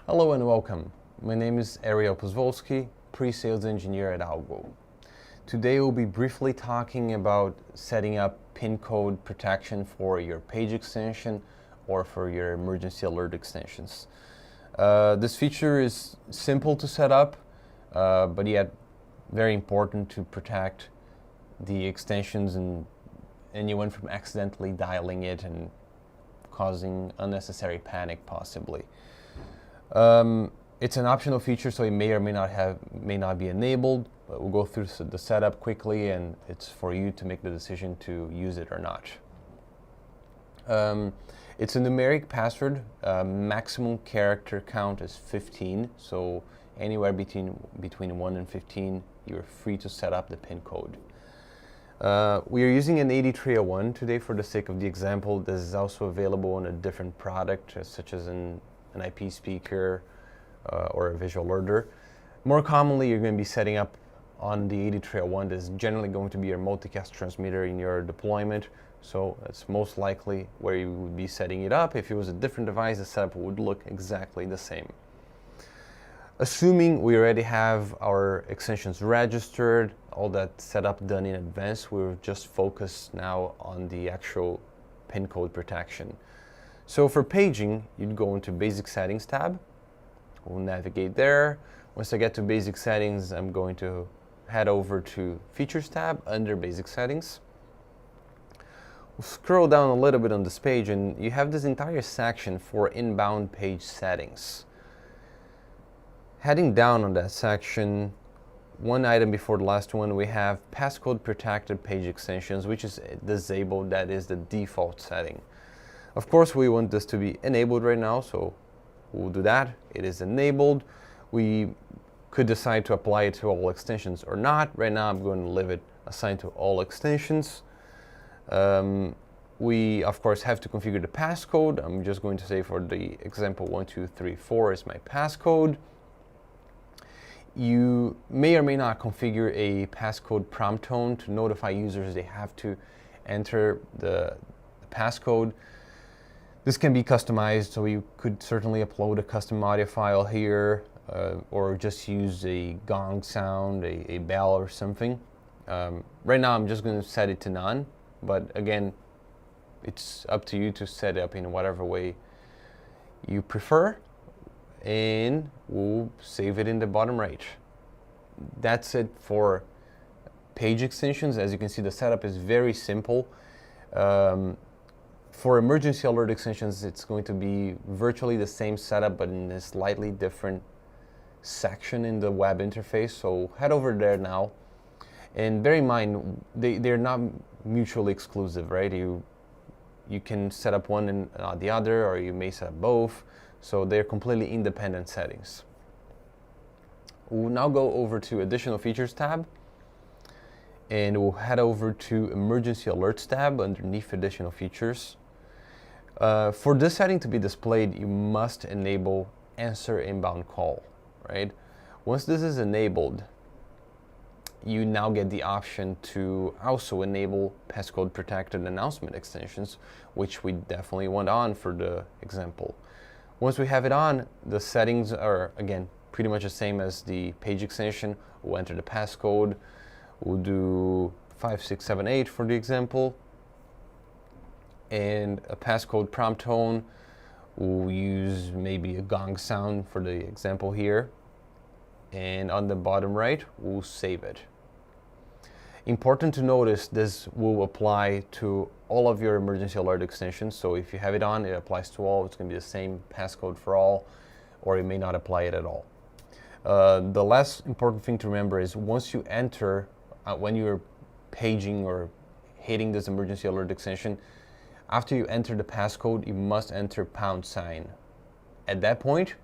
Hello and welcome. My name is Ariel Pozwolski, pre-sales engineer at Algo. Today we'll be briefly talking about setting up pin code protection for your page extension or for your emergency alert extensions. This feature is simple to set up, but yet very important to protect the extensions and anyone from accidentally dialing it and causing unnecessary panic possibly. It's an optional feature, so it may or may not be enabled, but we'll go through the setup quickly, and it's for you to make the decision to use it or not. It's a numeric password. Maximum character count is 15, so anywhere between 1 and 15, you're free to set up the pin code. We are using an 8301 today for the sake of the example. This is also available on a different product, such as an IP speaker or a visual alerter. More commonly, you're going to be setting up on the 8301. This is generally going to be your multicast transmitter in your deployment, so that's most likely where you would be setting it up. If it was a different device, the setup would look exactly the same. Assuming we already have our extensions registered, all that setup done in advance, we're just focused now on the actual pin code protection. So for paging, you'd go into Basic Settings tab. We'll navigate there. Once I get to Basic Settings, I'm going to head over to Features tab under Basic Settings. We'll scroll down a little bit on this page, and you have this entire section for inbound page settings. Heading down on that section, one item before the last one, we have Passcode Protected Page Extensions, which is disabled. That is the default setting. Of course, we want this to be enabled right now, so we'll do that. It is enabled. We could decide to apply it to all extensions or not. Right now, I'm going to leave it assigned to all extensions. We, of course, have to configure the passcode. I'm just going to say for the example 1234 is my passcode. You may or may not configure a passcode prompt tone to notify users they have to enter the passcode. This can be customized, so you could certainly upload a custom audio file here, or just use a gong sound, a bell or something. Right now I'm just going to set it to none, but again, it's up to you to set it up in whatever way you prefer, and we'll save it in the bottom right. That's it for page extensions. As you can see, the setup is very simple. For emergency alert extensions, it's going to be virtually the same setup, but in a slightly different section in the web interface. So head over there now, and bear in mind they're not mutually exclusive, right? You can set up one and not the other, or you may set up both. So they're completely independent settings. We'll now go over to Additional Features tab, and we'll head over to Emergency Alerts tab underneath Additional Features. For this setting to be displayed, you must enable Answer Inbound Call, right? Once this is enabled, you now get the option to also enable Passcode Protected Announcement extensions, which we definitely want on for the example. Once we have it on, the settings are, again, pretty much the same as the page extension. We'll enter the passcode. We'll do 5678 for the example. And a passcode prompt tone. We'll use maybe a gong sound for the example here. And on the bottom right, we'll save it. Important to notice, this will apply to all of your emergency alert extensions. So if you have it on, it applies to all. It's going to be the same passcode for all, or it may not apply it at all. The last important thing to remember is once you enter, when you're paging or hitting this emergency alert extension, after you enter the passcode, you must enter #. At that point,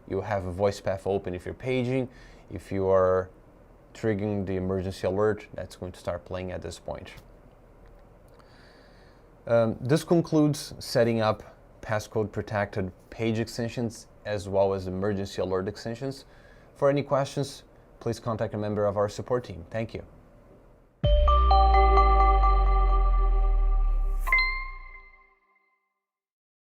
you'll have a voice path open if you're paging. If you are triggering the emergency alert, that's going to start playing at this point. This concludes setting up passcode protected page extensions as well as emergency alert extensions. For any questions, please contact a member of our support team. Thank you.